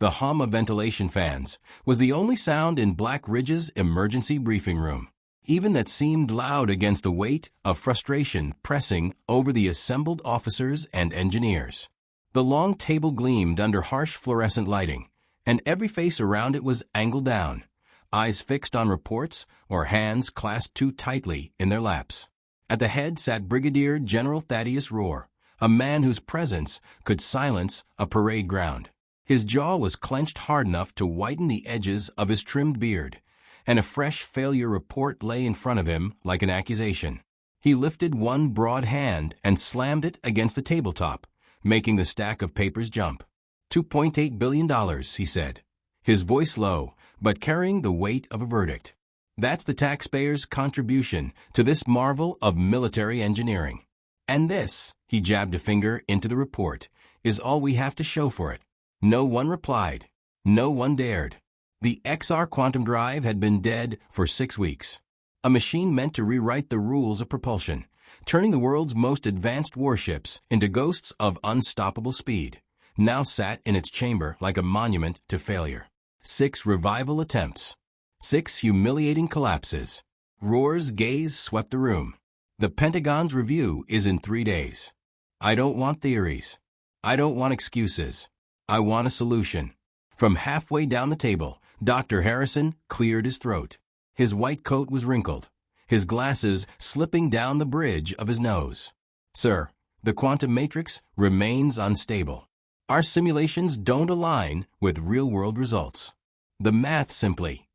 The hum of ventilation fans was the only sound in Black Ridge's emergency briefing room. Even that seemed loud against the weight of frustration pressing over the assembled officers and engineers. The long table gleamed under harsh fluorescent lighting, and every face around it was angled down, eyes fixed on reports or hands clasped too tightly in their laps. At the head sat Brigadier General Thaddeus Rohr, a man whose presence could silence a parade ground. His jaw was clenched hard enough to whiten the edges of his trimmed beard, and a fresh failure report lay in front of him like an accusation. He lifted one broad hand and slammed it against the tabletop, making the stack of papers jump. $2.8 billion, he said, his voice low, but carrying the weight of a verdict. That's the taxpayers' contribution to this marvel of military engineering. And this, he jabbed a finger into the report, is all we have to show for it. No one replied. No one dared. The XR quantum drive had been dead for 6 weeks. A machine meant to rewrite the rules of propulsion, turning the world's most advanced warships into ghosts of unstoppable speed, now sat in its chamber like a monument to failure. 6 revival attempts. 6 humiliating collapses. Rohr's gaze swept the room. The Pentagon's review is in 3 days. I don't want theories. I don't want excuses. I want a solution. From halfway down the table, Dr. Harrison cleared his throat. His white coat was wrinkled, his glasses slipping down the bridge of his nose. Sir, the quantum matrix remains unstable. Our simulations don't align with real-world results. The math simply.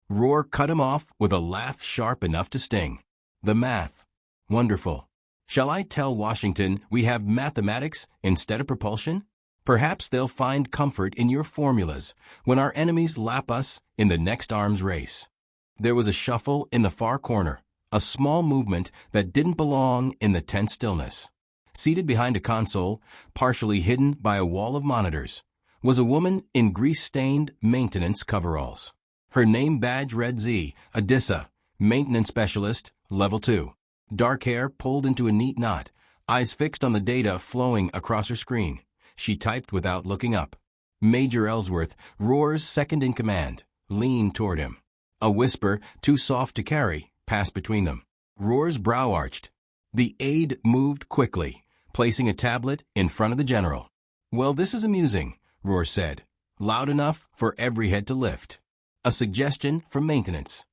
Rohr cut him off with a laugh sharp enough to sting. The math. Wonderful. Shall I tell Washington we have mathematics instead of propulsion? Perhaps they'll find comfort in your formulas when our enemies lap us in the next arms race. There was a shuffle in the far corner, a small movement that didn't belong in the tense stillness. Seated behind a console, partially hidden by a wall of monitors, was a woman in grease-stained maintenance coveralls. Her name badge read Z, Adissa, Maintenance Specialist, Level 2. Dark hair pulled into a neat knot, eyes fixed on the data flowing across her screen. She typed without looking up. Major Ellsworth, Rohr's second-in-command, leaned toward him. A whisper, too soft to carry, passed between them. Rohr's brow arched. The aide moved quickly, placing a tablet in front of the general. Well, this is amusing, Rohr said, loud enough for every head to lift. A suggestion from maintenance.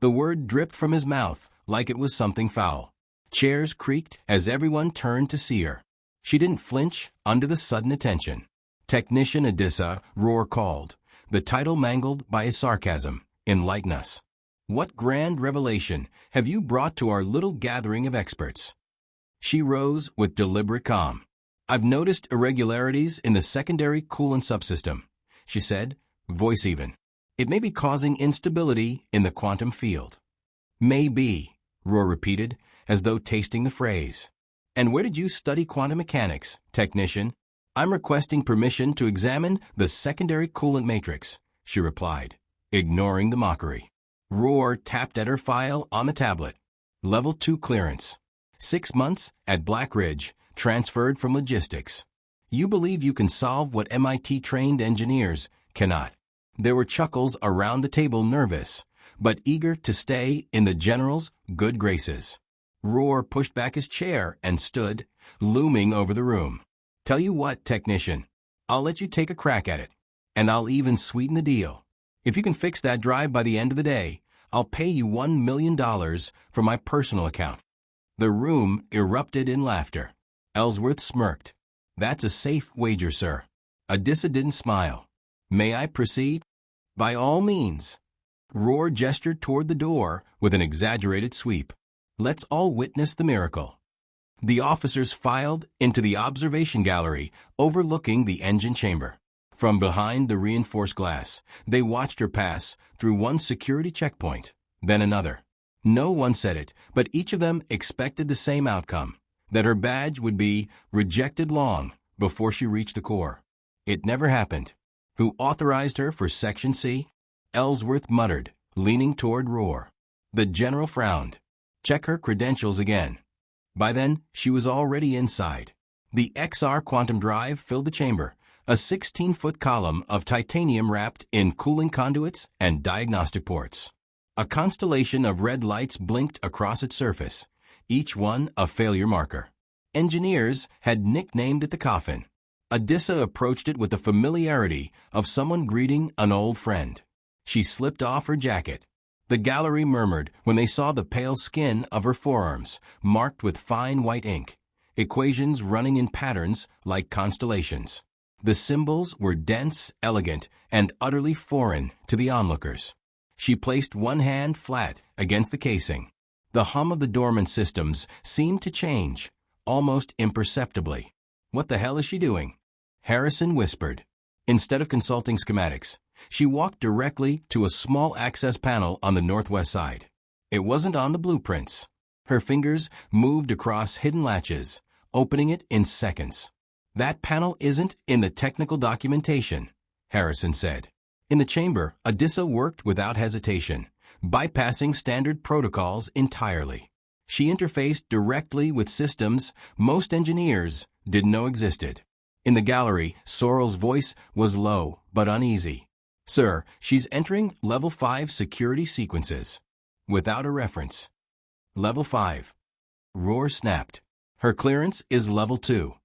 The word dripped from his mouth like it was something foul. Chairs creaked as everyone turned to see her. She didn't flinch under the sudden attention. Technician Adissa, Rohr called, the title mangled by his sarcasm. Enlighten us. What grand revelation have you brought to our little gathering of experts? She rose with deliberate calm. I've noticed irregularities in the secondary coolant subsystem, she said, voice even. It may be causing instability in the quantum field. May be, Rohr repeated, as though tasting the phrase. And where did you study quantum mechanics, technician? I'm requesting permission to examine the secondary coolant matrix, she replied, ignoring the mockery. Rohr tapped at her file on the tablet. Level 2 clearance. 6 months at Black Ridge, transferred from logistics. You believe you can solve what MIT-trained engineers cannot. There were chuckles around the table, nervous, but eager to stay in the general's good graces. Rohr pushed back his chair and stood, looming over the room. Tell you what, technician, I'll let you take a crack at it, and I'll even sweeten the deal. If you can fix that drive by the end of the day, I'll pay you $1 million from my personal account. The room erupted in laughter. Ellsworth smirked. That's a safe wager, sir. Adissa didn't smile. May I proceed? By all means. Rohr gestured toward the door with an exaggerated sweep. Let's all witness the miracle. The officers filed into the observation gallery overlooking the engine chamber. From behind the reinforced glass, they watched her pass through one security checkpoint, then another. No one said it, but each of them expected the same outcome, that her badge would be rejected long before she reached the core. It never happened. Who authorized her for Section C? Ellsworth muttered, leaning toward Rohr. The general frowned. Check her credentials again. By then, she was already inside. The XR quantum drive filled the chamber, a 16-foot column of titanium wrapped in cooling conduits and diagnostic ports. A constellation of red lights blinked across its surface, each one a failure marker. Engineers had nicknamed it the coffin. Odessa approached it with the familiarity of someone greeting an old friend. She slipped off her jacket. The gallery murmured when they saw the pale skin of her forearms, marked with fine white ink, equations running in patterns like constellations. The symbols were dense, elegant, and utterly foreign to the onlookers. She placed one hand flat against the casing. The hum of the dormant systems seemed to change, almost imperceptibly. "What the hell is she doing?" Harrison whispered. Instead of consulting schematics, she walked directly to a small access panel on the northwest side. It wasn't on the blueprints. Her fingers moved across hidden latches, opening it in seconds. "That panel isn't in the technical documentation," Harrison said. In the chamber, Odessa worked without hesitation, bypassing standard protocols entirely. She interfaced directly with systems most engineers didn't know existed. In the gallery, Sorrell's voice was low but uneasy. "Sir, she's entering Level 5 security sequences." Without a reference. "Level 5. Roar snapped. "Her clearance is Level 2.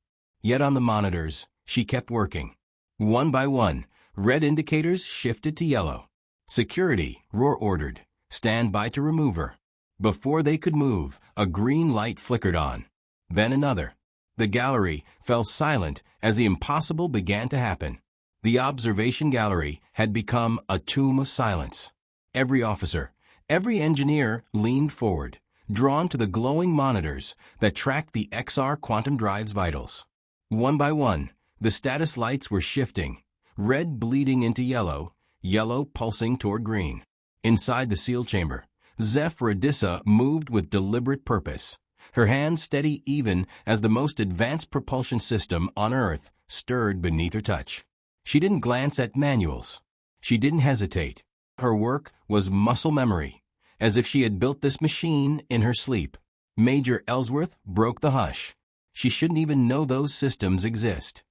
Yet on the monitors, she kept working. One by one, red indicators shifted to yellow. "Security," Roar ordered. "Stand by to remove her." Before they could move, a green light flickered on. Then another. The gallery fell silent as the impossible began to happen. The observation gallery had become a tomb of silence. Every officer, every engineer leaned forward, drawn to the glowing monitors that tracked the XR quantum drive's vitals. One by one, the status lights were shifting, red bleeding into yellow, yellow pulsing toward green. Inside the seal chamber, Zephyr Odessa moved with deliberate purpose, her hands steady even as the most advanced propulsion system on Earth stirred beneath her touch. She didn't glance at manuals. She didn't hesitate. Her work was muscle memory, as if she had built this machine in her sleep. Major Ellsworth broke the hush. She shouldn't even know those systems exist.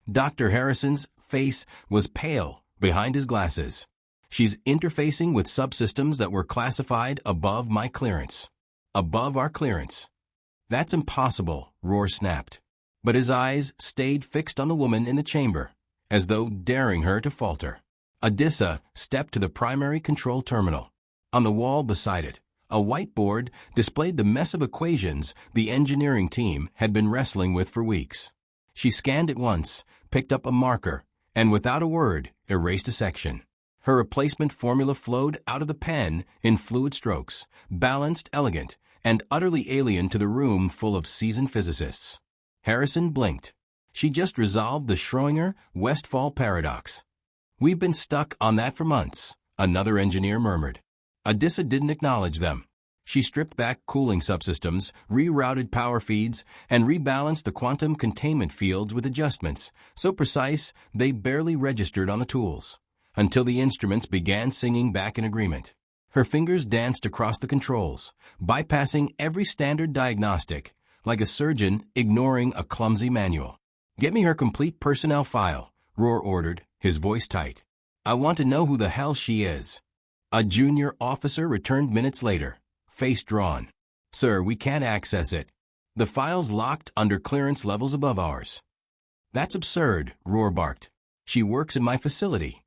Dr. Harrison's face was pale behind his glasses. "She's interfacing with subsystems that were classified above my clearance. Above our clearance." "That's impossible," Roar snapped. But his eyes stayed fixed on the woman in the chamber, as though daring her to falter. Odessa stepped to the primary control terminal. On the wall beside it, a whiteboard displayed the mess of equations the engineering team had been wrestling with for weeks. She scanned it once, picked up a marker, and without a word, erased a section. Her replacement formula flowed out of the pen in fluid strokes, balanced, elegant, and utterly alien to the room full of seasoned physicists. Harrison blinked. She just resolved the Schrödinger-Westphal paradox. "We've been stuck on that for months," another engineer murmured. Odessa didn't acknowledge them. She stripped back cooling subsystems, rerouted power feeds, and rebalanced the quantum containment fields with adjustments so precise they barely registered on the tools, until the instruments began singing back in agreement. Her fingers danced across the controls, bypassing every standard diagnostic, like a surgeon ignoring a clumsy manual. "Get me her complete personnel file," Roar ordered, his voice tight. "I want to know who the hell she is." A junior officer returned minutes later, face drawn. "Sir, we can't access it. The file's locked under clearance levels above ours." "That's absurd," Roar barked. "She works in my facility."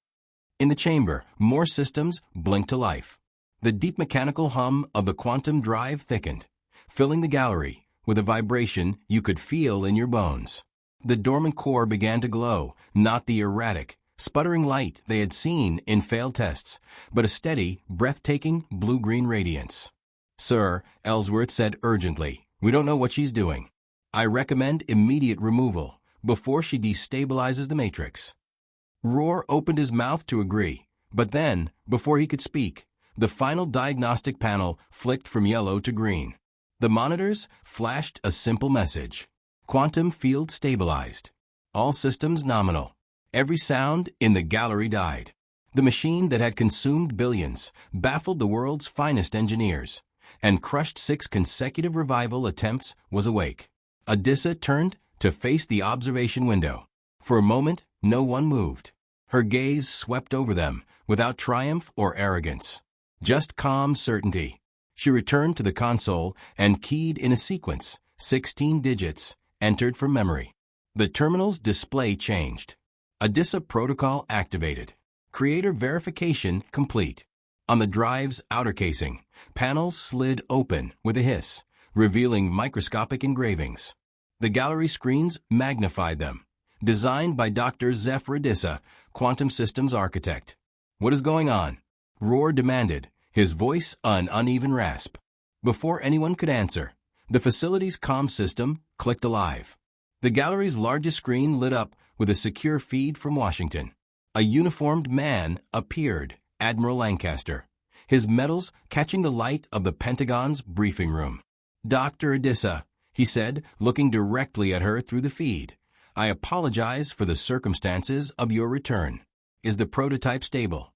In the chamber, more systems blinked to life. The deep mechanical hum of the quantum drive thickened, filling the gallery with a vibration you could feel in your bones. The dormant core began to glow, not the erratic, sputtering light they had seen in failed tests, but a steady, breathtaking blue-green radiance. "Sir," Ellsworth said urgently, "we don't know what she's doing. I recommend immediate removal before she destabilizes the matrix." Roar opened his mouth to agree, but then, before he could speak, the final diagnostic panel flicked from yellow to green. The monitors flashed a simple message. Quantum field stabilized. All systems nominal. Every sound in the gallery died. The machine that had consumed billions, baffled the world's finest engineers, and crushed 6 consecutive revival attempts was awake. Odessa turned to face the observation window. For a moment, No one moved. Her gaze swept over them, without triumph or arrogance. Just calm certainty. She returned to the console and keyed in a sequence, 16 digits, entered from memory. The terminal's display changed. ADISA protocol activated. Creator verification complete. On the drive's outer casing, panels slid open with a hiss, revealing microscopic engravings. The gallery screens magnified them. Designed by Dr. Zephyr ADISA, quantum systems architect. "What is going on?" Roar demanded, his voice an uneven rasp. Before anyone could answer, the facility's comm system clicked alive. The gallery's largest screen lit up with a secure feed from Washington. A uniformed man appeared, Admiral Lancaster, his medals catching the light of the Pentagon's briefing room. "Dr. ADISA," he said, looking directly at her through the feed, "I apologize for the circumstances of your return. Is the prototype stable?"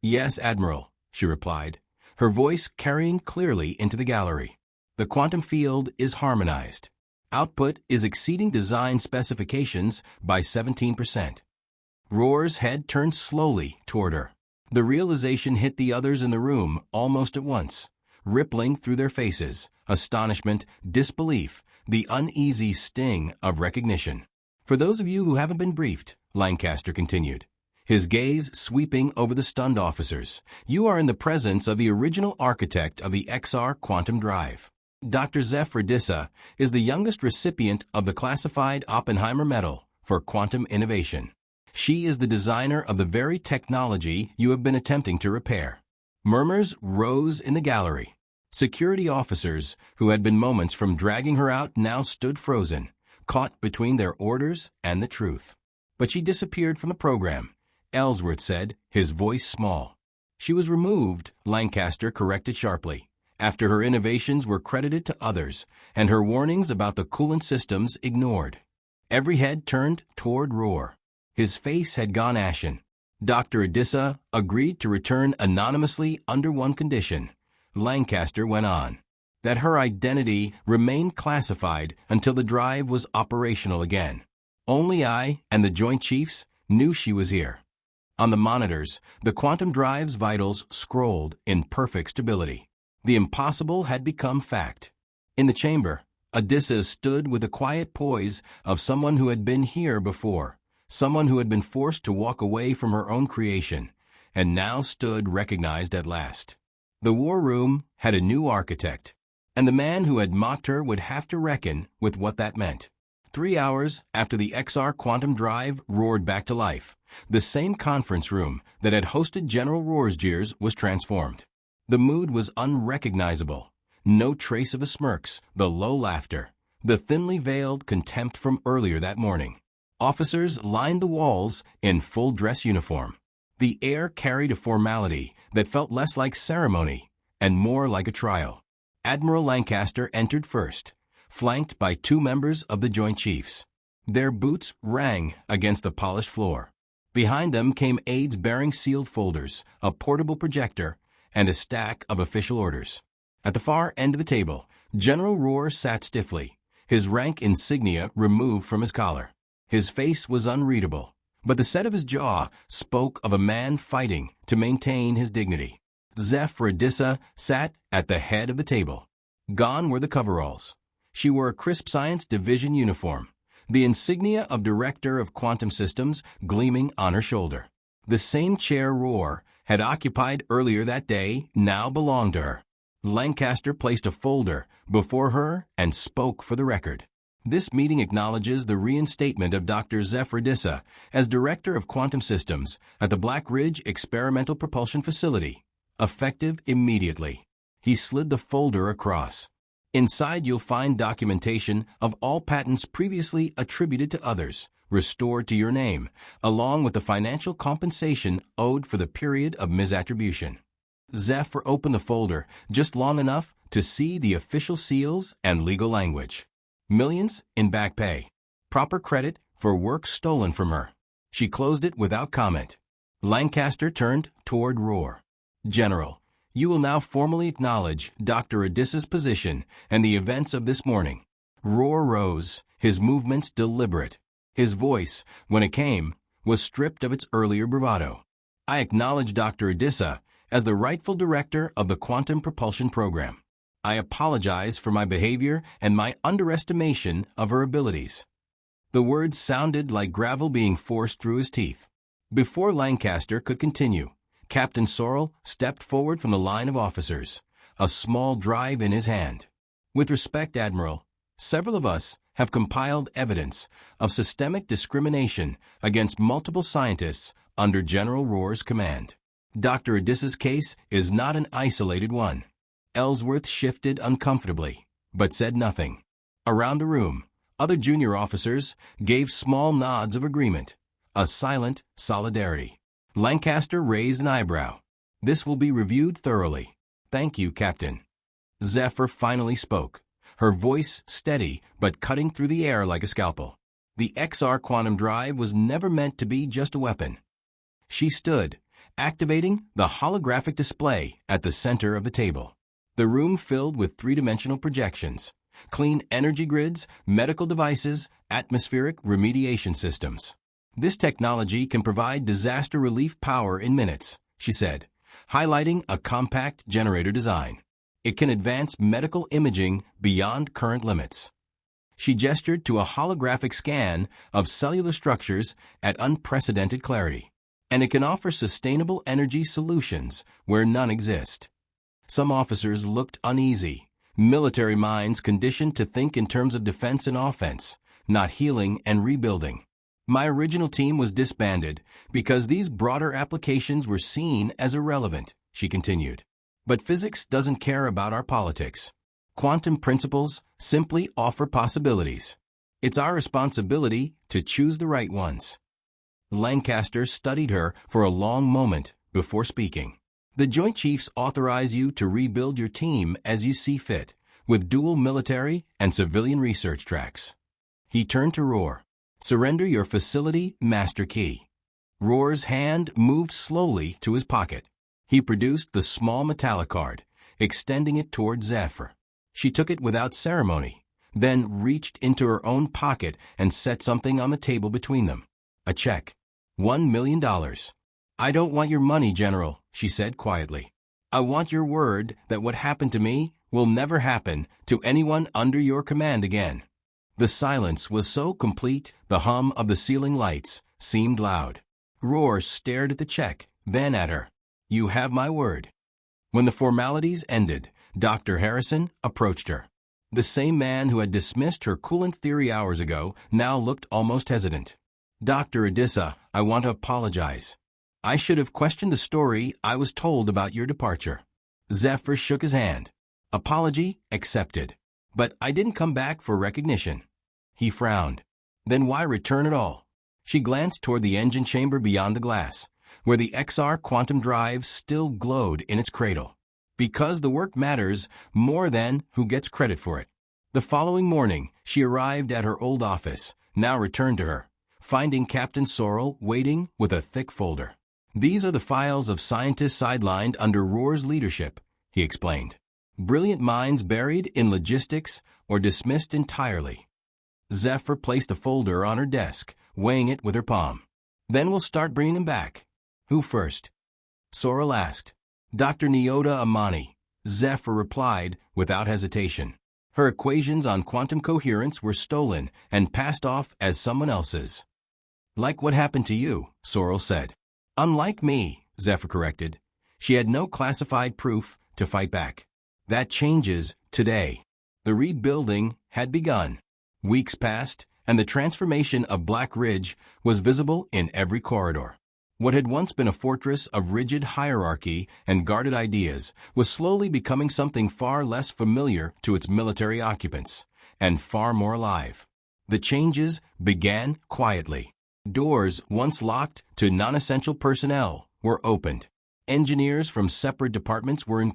"Yes, Admiral," she replied, her voice carrying clearly into the gallery. "The quantum field is harmonized. Output is exceeding design specifications by 17%. Roar's head turned slowly toward her. The realization hit the others in the room almost at once, rippling through their faces, astonishment, disbelief, the uneasy sting of recognition. "For those of you who haven't been briefed," Lancaster continued, his gaze sweeping over the stunned officers, "you are in the presence of the original architect of the XR quantum drive. Dr. Zephyr ADISA is the youngest recipient of the classified Oppenheimer Medal for quantum innovation. She is the designer of the very technology you have been attempting to repair." Murmurs rose in the gallery. Security officers, who had been moments from dragging her out, now stood frozen, caught between their orders and the truth. "But she disappeared from the program," Ellsworth said, his voice small. "She was removed," Lancaster corrected sharply, "after her innovations were credited to others, and her warnings about the coolant systems ignored." Every head turned toward Roar. His face had gone ashen. Dr. ADISA agreed to return anonymously under one condition. Lancaster went on, that her identity remained classified until the drive was operational again. Only I and the Joint Chiefs knew she was here. On the monitors, the quantum drive's vitals scrolled in perfect stability. The impossible had become fact. In the chamber, ADISA stood with the quiet poise of someone who had been here before, someone who had been forced to walk away from her own creation, and now stood recognized at last. The war room had a new architect, and the man who had mocked her would have to reckon with what that meant. 3 hours after the XR quantum drive roared back to life, the same conference room that had hosted General Roarsjeers was transformed. The mood was unrecognizable. No trace of the smirks, the low laughter, the thinly veiled contempt from earlier that morning. Officers lined the walls in full dress uniform. The air carried a formality that felt less like ceremony and more like a trial. Admiral Lancaster entered first, flanked by 2 members of the Joint Chiefs. Their boots rang against the polished floor. Behind them came aides bearing sealed folders, a portable projector, and a stack of official orders. At the far end of the table, General Roar sat stiffly, his rank insignia removed from his collar. His face was unreadable, but the set of his jaw spoke of a man fighting to maintain his dignity. Zephyr ADISA sat at the head of the table. Gone were the coveralls. She wore a crisp Science Division uniform, the insignia of Director of Quantum Systems gleaming on her shoulder. The same chair Roar had occupied earlier that day now belonged to her. Lancaster placed a folder before her and spoke for the record. "This meeting acknowledges the reinstatement of Dr. Zephyr ADISA as Director of Quantum Systems at the Black Ridge Experimental Propulsion Facility, effective immediately." He slid the folder across. "Inside you'll find documentation of all patents previously attributed to others, restored to your name, along with the financial compensation owed for the period of misattribution." Zephyr opened the folder just long enough to see the official seals and legal language. Millions in back pay. Proper credit for work stolen from her. She closed it without comment. Lancaster turned toward Roar. "General, you will now formally acknowledge Dr. ADISA's position and the events of this morning." Roar rose, his movements deliberate. His voice, when it came, was stripped of its earlier bravado. I acknowledge Dr. Adissa as the rightful director of the quantum propulsion program. I apologize for my behavior and my underestimation of her abilities. The words sounded like gravel being forced through his teeth. Before Lancaster could continue, Captain Sorrell stepped forward from the line of officers, a small drive in his hand. With respect, Admiral, several of us have compiled evidence of systemic discrimination against multiple scientists under General Rohr's command. Dr. Adissa's case is not an isolated one. Ellsworth shifted uncomfortably, but said nothing. Around the room, other junior officers gave small nods of agreement, a silent solidarity. Lancaster raised an eyebrow. This will be reviewed thoroughly. Thank you, Captain. Zephyr finally spoke, her voice steady but cutting through the air like a scalpel. The XR quantum drive was never meant to be just a weapon. She stood, activating the holographic display at the center of the table. The room filled with three-dimensional projections, clean energy grids, medical devices, atmospheric remediation systems. This technology can provide disaster relief power in minutes, she said, highlighting a compact generator design. It can advance medical imaging beyond current limits. She gestured to a holographic scan of cellular structures at unprecedented clarity. And it can offer sustainable energy solutions where none exist. Some officers looked uneasy, military minds conditioned to think in terms of defense and offense, not healing and rebuilding. My original team was disbanded because these broader applications were seen as irrelevant, she continued. But physics doesn't care about our politics. Quantum principles simply offer possibilities. It's our responsibility to choose the right ones. Lancaster studied her for a long moment before speaking. The Joint Chiefs authorize you to rebuild your team as you see fit, with dual military and civilian research tracks. He turned to Rohr. Surrender your facility master key. Rohr's hand moved slowly to his pocket. He produced the small metallic card, extending it toward Zephyr. She took it without ceremony, then reached into her own pocket and set something on the table between them. A check. $1 million. I don't want your money, General, she said quietly. I want your word that what happened to me will never happen to anyone under your command again. The silence was so complete, the hum of the ceiling lights seemed loud. Rohr stared at the check, then at her. You have my word. When the formalities ended, Dr. Harrison approached her. The same man who had dismissed her coolant theory hours ago now looked almost hesitant. Dr. Adissa, I want to apologize. I should have questioned the story I was told about your departure. Zephyr shook his hand. Apology accepted. But I didn't come back for recognition. He frowned. Then why return at all? She glanced toward the engine chamber beyond the glass, where the XR quantum drive still glowed in its cradle. Because the work matters more than who gets credit for it. The following morning, she arrived at her old office, now returned to her, finding Captain Sorrell waiting with a thick folder. These are the files of scientists sidelined under Rohr's leadership, he explained. Brilliant minds buried in logistics or dismissed entirely. Zephyr placed the folder on her desk, weighing it with her palm. Then we'll start bringing them back. Who first? Sorrell asked. Dr. Nyota Amani. Zephyr replied without hesitation. Her equations on quantum coherence were stolen and passed off as someone else's. Like what happened to you, Sorrell said. Unlike me, Zephyr corrected. She had no classified proof to fight back. That changes today. The rebuilding had begun. Weeks passed, and the transformation of Black Ridge was visible in every corridor. What had once been a fortress of rigid hierarchy and guarded ideas was slowly becoming something far less familiar to its military occupants, and far more alive. The changes began quietly. Doors once locked to non-essential personnel were opened. Engineers from separate departments were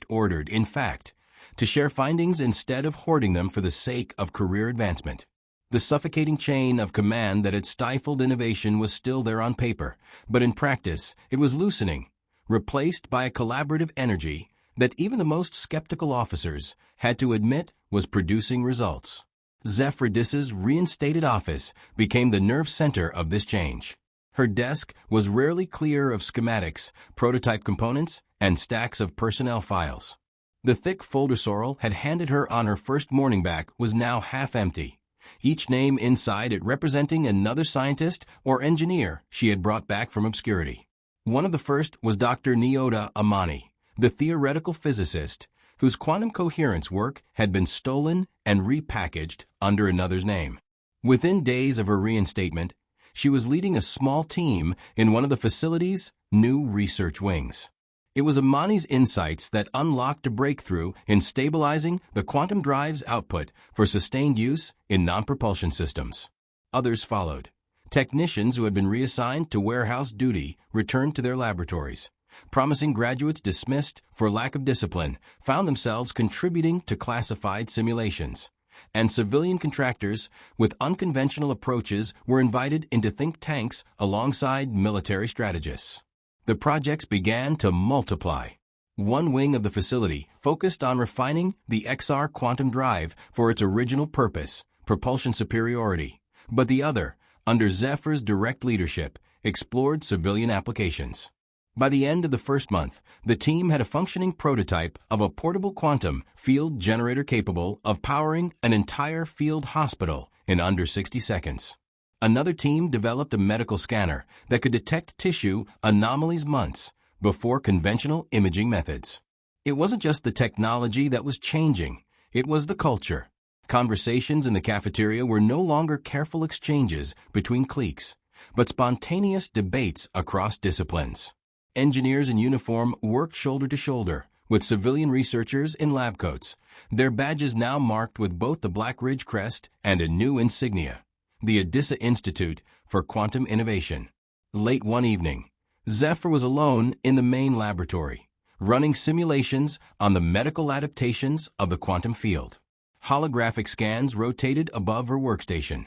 ordered, in fact, to share findings instead of hoarding them for the sake of career advancement. The suffocating chain of command that had stifled innovation was still there on paper, but in practice it was loosening, replaced by a collaborative energy that even the most skeptical officers had to admit was producing results. Zephyr Adissa's reinstated office became the nerve center of this change. Her desk was rarely clear of schematics, prototype components, and stacks of personnel files. The thick folder Sorrel had handed her on her first morning back was now half empty, each name inside it representing another scientist or engineer she had brought back from obscurity. One of the first was Dr. Nyota Amani, the theoretical physicist, whose quantum coherence work had been stolen and repackaged under another's name. Within days of her reinstatement, she was leading a small team in one of the facility's new research wings. It was Amani's insights that unlocked a breakthrough in stabilizing the quantum drive's output for sustained use in non-propulsion systems. Others followed. Technicians who had been reassigned to warehouse duty returned to their laboratories. Promising graduates dismissed for lack of discipline found themselves contributing to classified simulations. And civilian contractors with unconventional approaches were invited into think tanks alongside military strategists. The projects began to multiply. One wing of the facility focused on refining the XR quantum drive for its original purpose, propulsion superiority, but the other, under Zephyr's direct leadership, explored civilian applications. By the end of the first month, the team had a functioning prototype of a portable quantum field generator capable of powering an entire field hospital in under 60 seconds. Another team developed a medical scanner that could detect tissue anomalies months before conventional imaging methods. It wasn't just the technology that was changing, it was the culture. Conversations in the cafeteria were no longer careful exchanges between cliques, but spontaneous debates across disciplines. Engineers in uniform worked shoulder to shoulder with civilian researchers in lab coats, their badges now marked with both the Black Ridge crest and a new insignia, the Odessa Institute for Quantum Innovation. Late one evening, Zephyr was alone in the main laboratory, running simulations on the medical adaptations of the quantum field. Holographic scans rotated above her workstation.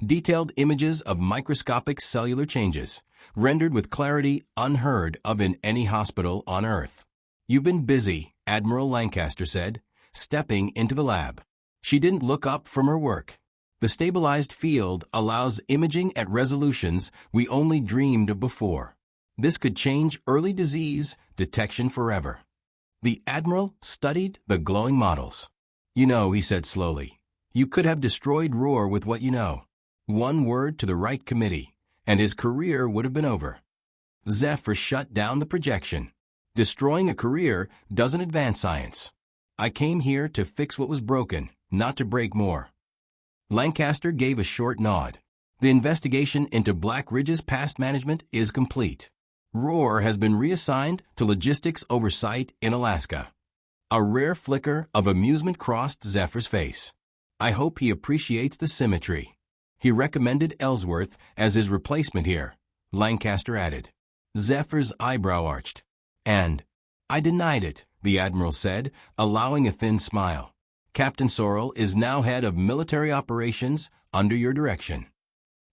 Detailed images of microscopic cellular changes, rendered with clarity unheard of in any hospital on Earth. "You've been busy," Admiral Lancaster said, stepping into the lab. She didn't look up from her work. The stabilized field allows imaging at resolutions we only dreamed of before. This could change early disease detection forever. The Admiral studied the glowing models. "You know," he said slowly, "you could have destroyed Roar with what you know. One word to the right committee, and his career would have been over." Zephyr shut down the projection. "Destroying a career doesn't advance science. I came here to fix what was broken, not to break more." Lancaster gave a short nod. "The investigation into Black Ridge's past management is complete. Roar has been reassigned to logistics oversight in Alaska." A rare flicker of amusement crossed Zephyr's face. "I hope he appreciates the symmetry." He recommended Ellsworth as his replacement here, Lancaster added. Zephyr's eyebrow arched. "And I denied it," the Admiral said, allowing a thin smile. "Captain Sorrel is now head of military operations under your direction."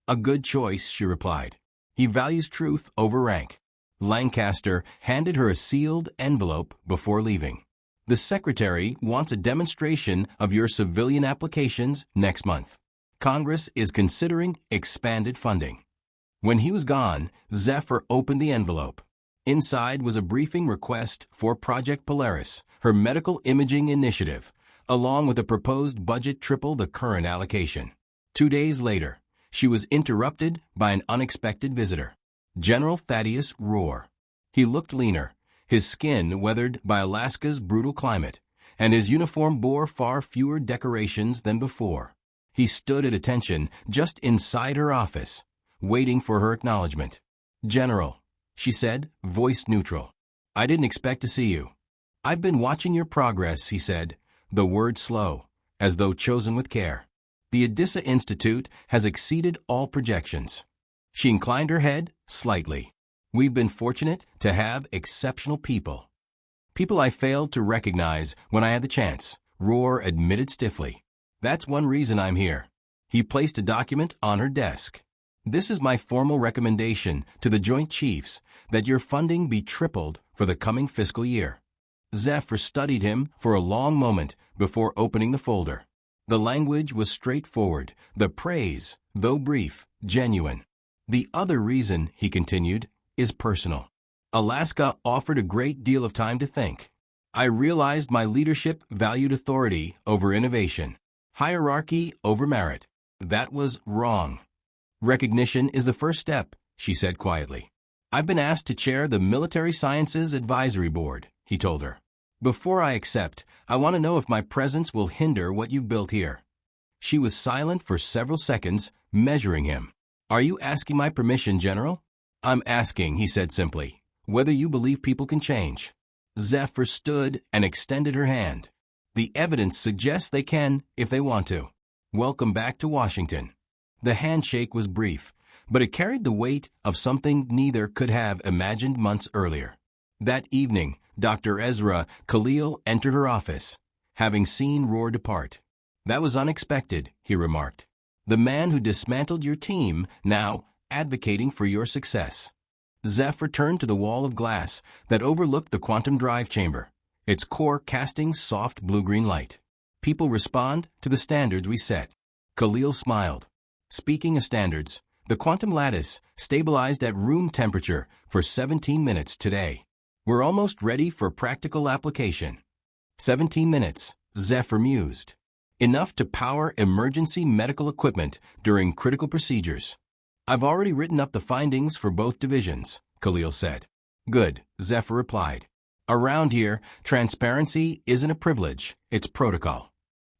"A good choice," she replied. "He values truth over rank." Lancaster handed her a sealed envelope before leaving. "The Secretary wants a demonstration of your civilian applications next month. Congress is considering expanded funding." When he was gone, Zephyr opened the envelope. Inside was a briefing request for Project Polaris, her medical imaging initiative, along with a proposed budget triple the current allocation. 2 days later, she was interrupted by an unexpected visitor, General Thaddeus Roar. He looked leaner, his skin weathered by Alaska's brutal climate, and his uniform bore far fewer decorations than before. He stood at attention just inside her office, waiting for her acknowledgement. "General," she said, voice neutral. "I didn't expect to see you." "I've been watching your progress," he said, the word slow, as though chosen with care. "The Odessa Institute has exceeded all projections." She inclined her head slightly. "We've been fortunate to have exceptional people." "People I failed to recognize when I had the chance," Roar admitted stiffly. "That's one reason I'm here." He placed a document on her desk. "This is my formal recommendation to the Joint Chiefs that your funding be tripled for the coming fiscal year." Zephyr studied him for a long moment before opening the folder. The language was straightforward, the praise, though brief, genuine. The other reason, he continued, is personal. Alaska offered a great deal of time to think. I realized my leadership valued authority over innovation, hierarchy over merit. That was wrong. Recognition is the first step, she said quietly. I've been asked to chair the Military Sciences Advisory Board, he told her. Before I accept, I want to know if my presence will hinder what you've built here. She was silent for several seconds, measuring him. Are you asking my permission, General? I'm asking, he said simply, whether you believe people can change. Zephyr stood and extended her hand. The evidence suggests they can if they want to. Welcome back to Washington. The handshake was brief, but it carried the weight of something neither could have imagined months earlier. That evening, Dr. Ezra Khalil entered her office, having seen Rohr depart. That was unexpected, he remarked. The man who dismantled your team, now advocating for your success. Zephyr turned to the wall of glass that overlooked the quantum drive chamber, its core casting soft blue-green light. People respond to the standards we set. Khalil smiled. Speaking of standards, the quantum lattice stabilized at room temperature for 17 minutes today. We're almost ready for practical application. 17 minutes, Zephyr mused. Enough to power emergency medical equipment during critical procedures. I've already written up the findings for both divisions, Khalil said. Good, Zephyr replied. Around here, transparency isn't a privilege, it's protocol.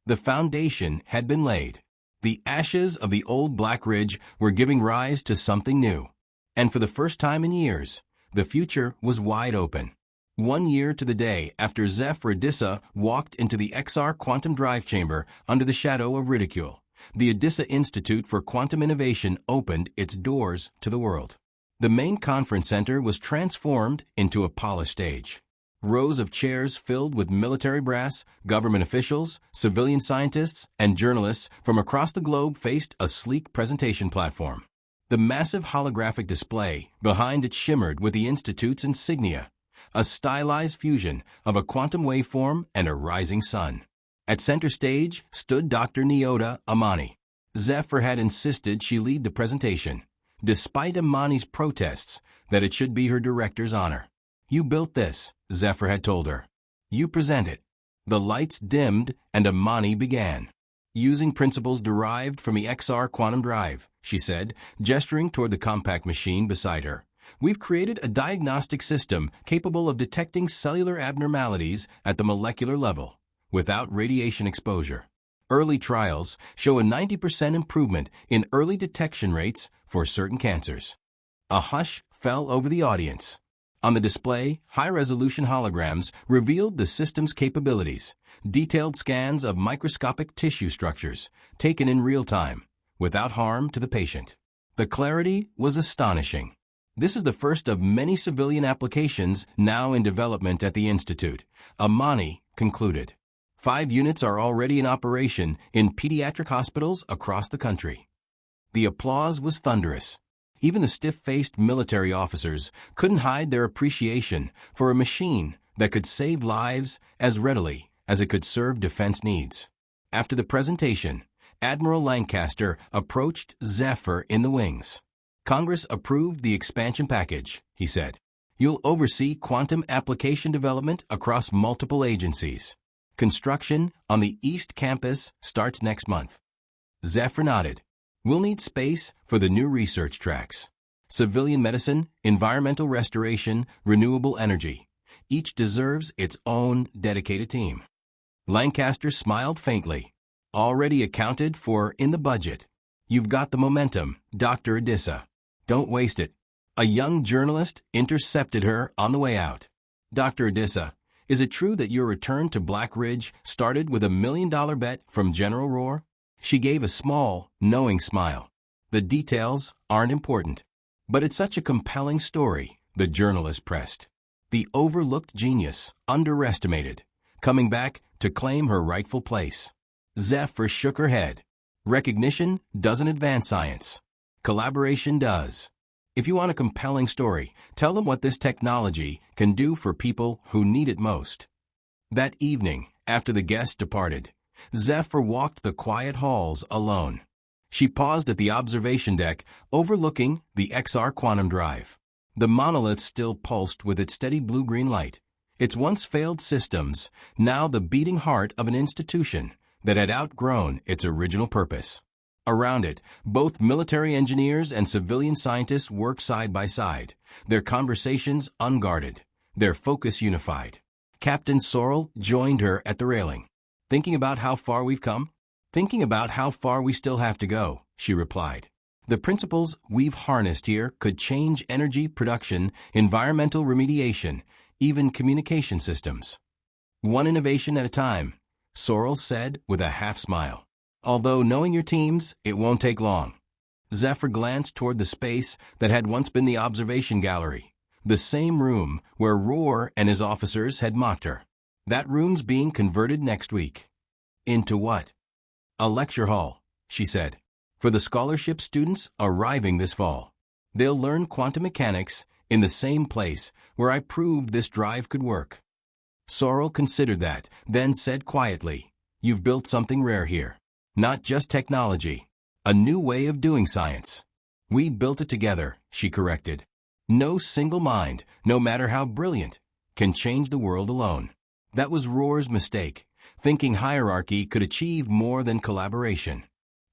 The foundation had been laid. The ashes of the old Black Ridge were giving rise to something new. And for the first time in years, the future was wide open. 1 year to the day after Zephyr Adissa walked into the XR quantum drive chamber under the shadow of ridicule, the Adissa Institute for Quantum Innovation opened its doors to the world. The main conference center was transformed into a polished stage. Rows of chairs filled with military brass, government officials, civilian scientists, and journalists from across the globe faced a sleek presentation platform. The massive holographic display behind it shimmered with the Institute's insignia, a stylized fusion of a quantum waveform and a rising sun. At center stage stood Dr. Nyota Amani. Zephyr had insisted she lead the presentation, despite Amani's protests that it should be her director's honor. You built this, Zephyr had told her. You present it. The lights dimmed and Amani began. Using principles derived from the XR quantum drive, she said, gesturing toward the compact machine beside her. We've created a diagnostic system capable of detecting cellular abnormalities at the molecular level, without radiation exposure. Early trials show a 90% improvement in early detection rates for certain cancers. A hush fell over the audience. On the display, high-resolution holograms revealed the system's capabilities, detailed scans of microscopic tissue structures, taken in real time, without harm to the patient. The clarity was astonishing. This is the first of many civilian applications now in development at the Institute, Amani concluded. 5 units are already in operation in pediatric hospitals across the country. The applause was thunderous. Even the stiff-faced military officers couldn't hide their appreciation for a machine that could save lives as readily as it could serve defense needs. After the presentation, Admiral Lancaster approached Zephyr in the wings. Congress approved the expansion package, he said. You'll oversee quantum application development across multiple agencies. Construction on the East Campus starts next month. Zephyr nodded. We'll need space for the new research tracks. Civilian medicine, environmental restoration, renewable energy. Each deserves its own dedicated team. Lancaster smiled faintly. Already accounted for in the budget. You've got the momentum, Dr. Adissa. Don't waste it. A young journalist intercepted her on the way out. Dr. Adissa, is it true that your return to Black Ridge started with a $1 million bet from General Rohr? She gave a small, knowing smile. The details aren't important. But it's such a compelling story, the journalist pressed. The overlooked genius, underestimated, coming back to claim her rightful place. Zephyr shook her head. Recognition doesn't advance science. Collaboration does. If you want a compelling story, tell them what this technology can do for people who need it most. That evening, after the guests departed, Zephyr walked the quiet halls alone. She paused at the observation deck overlooking the XR quantum drive. The monolith still pulsed with its steady blue-green light. Its once failed systems, now the beating heart of an institution that had outgrown its original purpose. Around it, both military engineers and civilian scientists worked side by side, their conversations unguarded, their focus unified. Captain Sorrell joined her at the railing. "Thinking about how far we've come?" "Thinking about how far we still have to go," she replied. "The principles we've harnessed here could change energy production, environmental remediation, even communication systems. One innovation at a time," Sorrell said with a half-smile. "Although knowing your teams, it won't take long." Zephyr glanced toward the space that had once been the observation gallery, the same room where Rohr and his officers had mocked her. "That room's being converted next week." "Into what?" "A lecture hall," she said, "for the scholarship students arriving this fall. They'll learn quantum mechanics in the same place where I proved this drive could work." Sorrell considered that, then said quietly, "You've built something rare here. Not just technology, a new way of doing science." "We built it together," she corrected. "No single mind, no matter how brilliant, can change the world alone." That was Rohr's mistake, thinking hierarchy could achieve more than collaboration.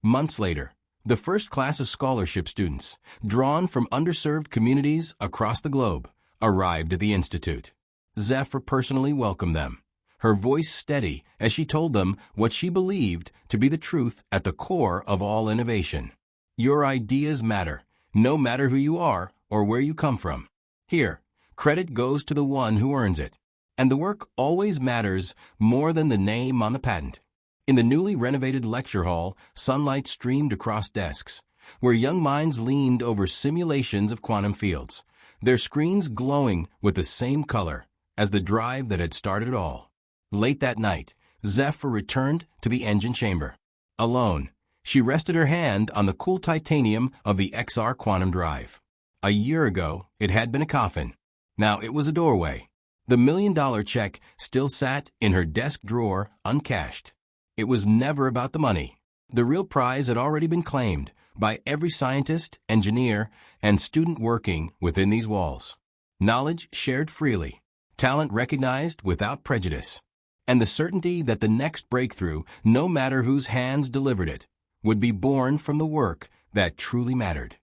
Months later, the first class of scholarship students, drawn from underserved communities across the globe, arrived at the Institute. Zephyr personally welcomed them, her voice steady as she told them what she believed to be the truth at the core of all innovation. "Your ideas matter, no matter who you are or where you come from. Here, credit goes to the one who earns it. And the work always matters more than the name on the patent." In the newly renovated lecture hall, sunlight streamed across desks, where young minds leaned over simulations of quantum fields, their screens glowing with the same color as the drive that had started it all. Late that night, Zephyr returned to the engine chamber. Alone, she rested her hand on the cool titanium of the XR quantum drive. A year ago, it had been a coffin. Now it was a doorway. The $1 million check still sat in her desk drawer, uncashed. It was never about the money. The real prize had already been claimed by every scientist, engineer, and student working within these walls. Knowledge shared freely, talent recognized without prejudice, and the certainty that the next breakthrough, no matter whose hands delivered it, would be born from the work that truly mattered.